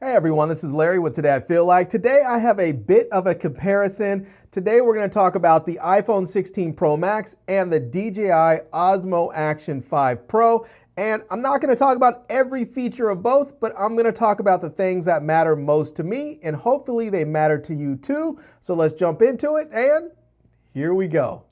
Hey everyone, this is Larry with Today I Feel Like. Today I have a bit of a comparison. Today we're going to talk about the iPhone 16 Pro Max and the DJI Osmo Action 5 Pro. And I'm not going to talk about every feature of both, but I'm going to talk about the things that matter most to me, and hopefully they matter to you too. So let's jump into it, and here we go.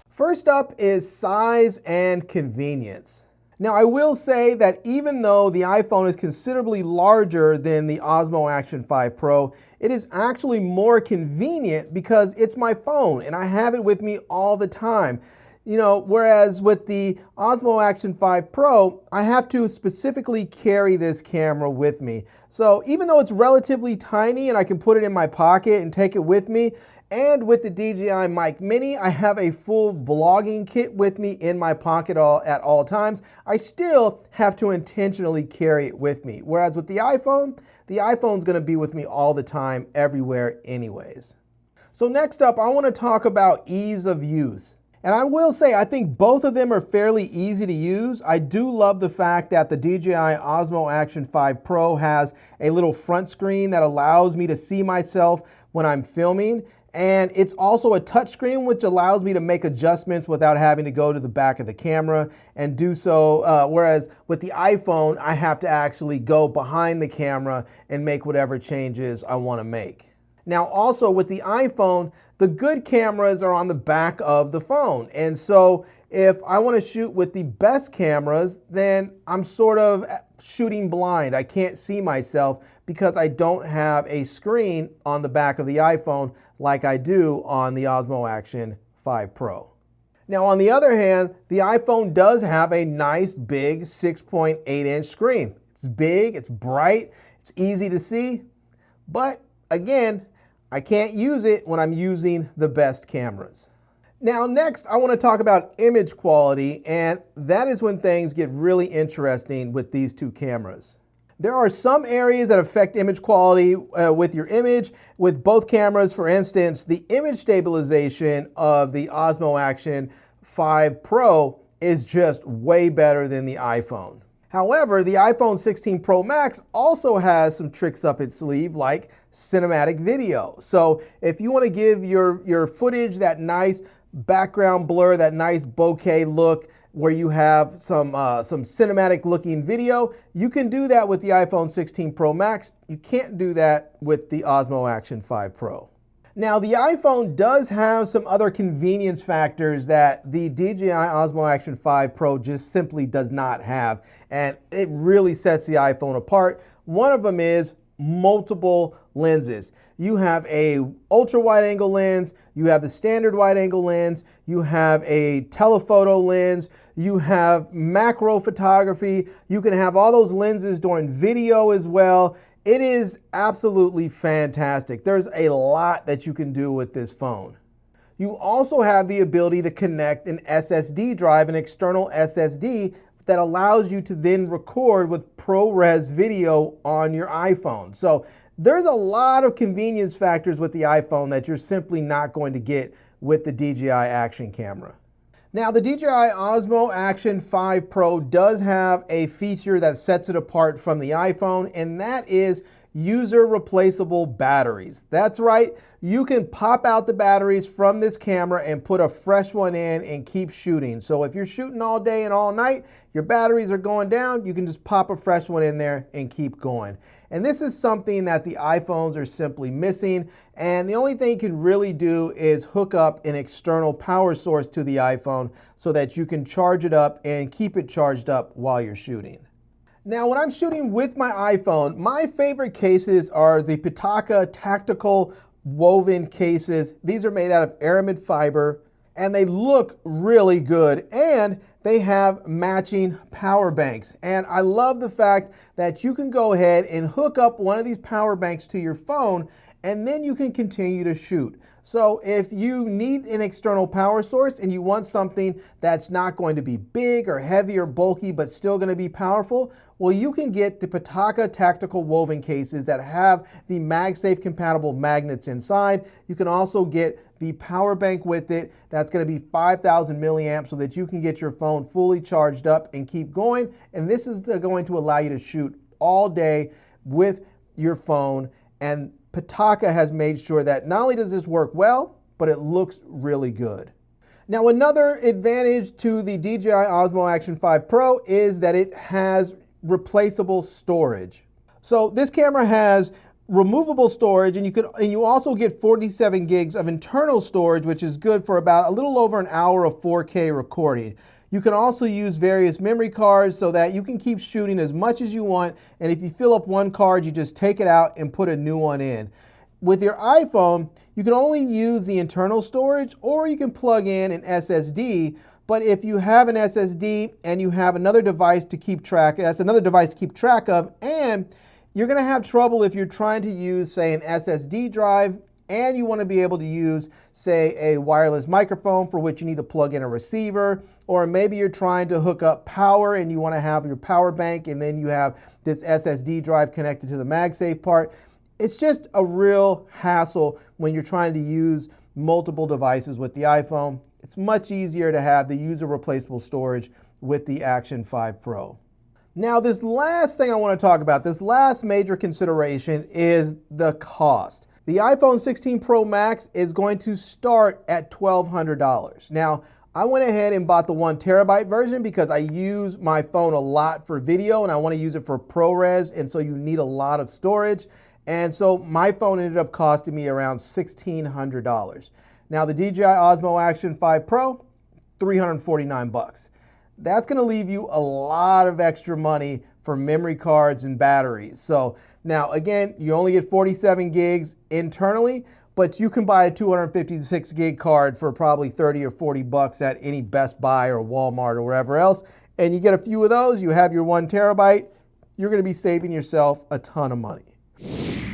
First up is size and convenience. Now, I will say that even though the iPhone is considerably larger than the Osmo Action 5 Pro, it is actually more convenient because it's my phone and I have it with me all the time. Whereas with the Osmo Action 5 Pro, I have to specifically carry this camera with me. So even though it's relatively tiny and I can put it in my pocket and take it with me, and with the DJI Mic Mini, I have a full vlogging kit with me in my pocket at all times. I still have to intentionally carry it with me. Whereas with the iPhone's gonna be with me all the time, everywhere anyways. So next up, I wanna talk about ease of use. And I will say, I think both of them are fairly easy to use. I do love the fact that the DJI Osmo Action 5 Pro has a little front screen that allows me to see myself when I'm filming. And it's also a touchscreen, which allows me to make adjustments without having to go to the back of the camera and do so. Whereas with the iPhone, I have to actually go behind the camera and make whatever changes I want to make. Now, also with the iPhone, the good cameras are on the back of the phone. And so if I want to shoot with the best cameras, then I'm sort of shooting blind. I can't see myself because I don't have a screen on the back of the iPhone like I do on the Osmo Action 5 Pro. Now, on the other hand, the iPhone does have a nice big 6.8-inch screen. It's big, it's bright, it's easy to see, but again, I can't use it when I'm using the best cameras. Now, next, I want to talk about image quality, and that is when things get really interesting with these two cameras. There are some areas that affect image quality with your image with both cameras. For instance, the image stabilization of the Osmo Action 5 Pro is just way better than the iPhone. However, the iPhone 16 Pro Max also has some tricks up its sleeve like cinematic video. So if you want to give your footage that nice background blur, that nice bokeh look, where you have some cinematic looking video, you can do that with the iPhone 16 Pro Max. You can't do that with the Osmo Action 5 Pro. Now, the iPhone does have some other convenience factors that the DJI Osmo Action 5 Pro just simply does not have, and it really sets the iPhone apart. One of them is multiple lenses. You have a ultra wide angle lens, you have the standard wide angle lens, you have a telephoto lens, you have macro photography, you can have all those lenses during video as well. It is absolutely fantastic. There's a lot that you can do with this phone. You also have the ability to connect an SSD drive, an external SSD, that allows you to then record with ProRes video on your iPhone. So there's a lot of convenience factors with the iPhone that you're simply not going to get with the DJI Action camera. Now, the DJI Osmo Action 5 Pro does have a feature that sets it apart from the iPhone, and that is user replaceable batteries. That's right, you can pop out the batteries from this camera and put a fresh one in and keep shooting. So if you're shooting all day and all night, your batteries are going down, you can just pop a fresh one in there and keep going. And this is something that the iPhones are simply missing, and the only thing you can really do is hook up an external power source to the iPhone so that you can charge it up and keep it charged up while you're shooting. Now, when I'm shooting with my iPhone, my favorite cases are the Pitaka tactical woven cases. These are made out of aramid fiber, and they look really good, and they have matching power banks. And I love the fact that you can go ahead and hook up one of these power banks to your phone, and then you can continue to shoot. So if you need an external power source and you want something that's not going to be big or heavy or bulky but still going to be powerful, well, you can get the Pitaka tactical woven cases that have the MagSafe compatible magnets inside. You can also get the power bank with it. That's going to be 5,000 milliamps so that you can get your phone fully charged up and keep going. And this is going to allow you to shoot all day with your phone. And Pitaka has made sure that not only does this work well, but it looks really good. Now, another advantage to the DJI Osmo Action 5 Pro is that it has replaceable storage. So this camera has removable storage, and you also get 47 gigs of internal storage, which is good for about a little over an hour of 4K recording. You can also use various memory cards so that you can keep shooting as much as you want, and if you fill up one card, you just take it out and put a new one in. With your iPhone, you can only use the internal storage, or you can plug in an SSD. But if you have an SSD and you have another device to keep track, that's another device to keep track of, and you're going to have trouble if you're trying to use, say, an SSD drive and you want to be able to use, say, a wireless microphone for which you need to plug in a receiver, or maybe you're trying to hook up power and you want to have your power bank and then you have this SSD drive connected to the MagSafe part. It's just a real hassle when you're trying to use multiple devices with the iPhone. It's much easier to have the user replaceable storage with the Action 5 Pro. Now, this last thing I want to talk about, this last major consideration is the cost. The iPhone 16 Pro Max is going to start at $1,200. Now, I went ahead and bought the 1 terabyte version because I use my phone a lot for video and I want to use it for ProRes, and so you need a lot of storage. And so my phone ended up costing me around $1,600. Now, the DJI Osmo Action 5 Pro, $349. That's going to leave you a lot of extra money for memory cards and batteries. So now, again, you only get 47 gigs internally, but you can buy a 256 gig card for probably 30 or 40 bucks at any Best Buy or Walmart or wherever else. And you get a few of those, you have your 1 terabyte, you're going to be saving yourself a ton of money.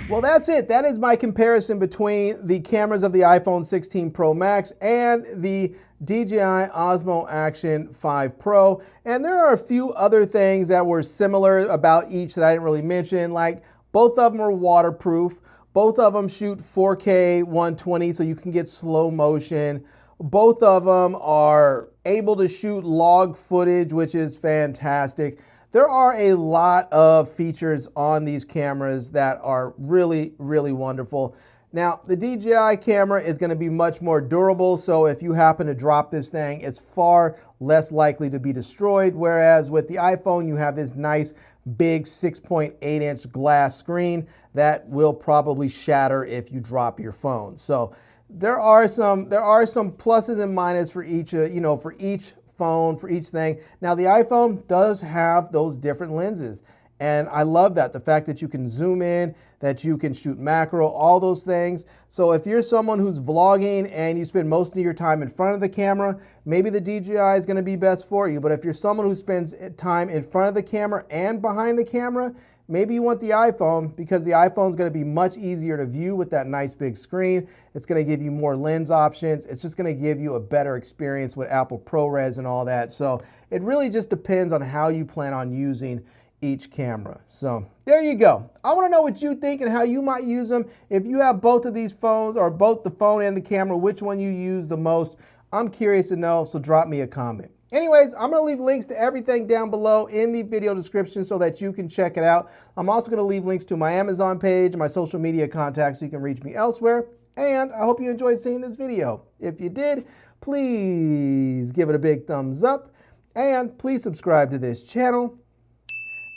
Well, that's it. That is my comparison between the cameras of the iPhone 16 Pro Max and the DJI Osmo Action 5 Pro. And there are a few other things that were similar about each that I didn't really mention, like both of them are waterproof. Both of them shoot 4K 120 so you can get slow motion. Both of them are able to shoot log footage, which is fantastic. There are a lot of features on these cameras that are really, really wonderful. Now, the DJI camera is going to be much more durable, so if you happen to drop this thing, it's far less likely to be destroyed, whereas with the iPhone, you have this nice big 6.8-inch glass screen that will probably shatter if you drop your phone. So there are some pluses and minuses for each, for each phone, for each thing. Now, the iPhone does have those different lenses, and I love that. The fact that you can zoom in, that you can shoot macro, all those things. So if you're someone who's vlogging and you spend most of your time in front of the camera, maybe the DJI is going to be best for you. But if you're someone who spends time in front of the camera and behind the camera, maybe you want the iPhone, because the iPhone is going to be much easier to view with that nice big screen. It's going to give you more lens options. It's just going to give you a better experience with Apple ProRes and all that. So it really just depends on how you plan on using each camera. So there you go. I want to know what you think and how you might use them. If you have both of these phones, or both the phone and the camera, which one you use the most, I'm curious to know, so drop me a comment. Anyways, I'm going to leave links to everything down below in the video description so that you can check it out. I'm also going to leave links to my Amazon page and my social media contacts so you can reach me elsewhere. And I hope you enjoyed seeing this video. If you did, please give it a big thumbs up, and please subscribe to this channel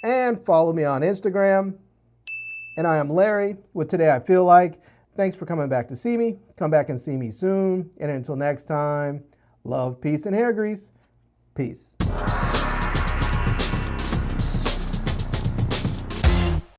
and follow me on Instagram. And I am Larry with Today I Feel Like. Thanks for coming back to see me. Come back and see me soon. And until next time, love, peace, and hair grease. Peace.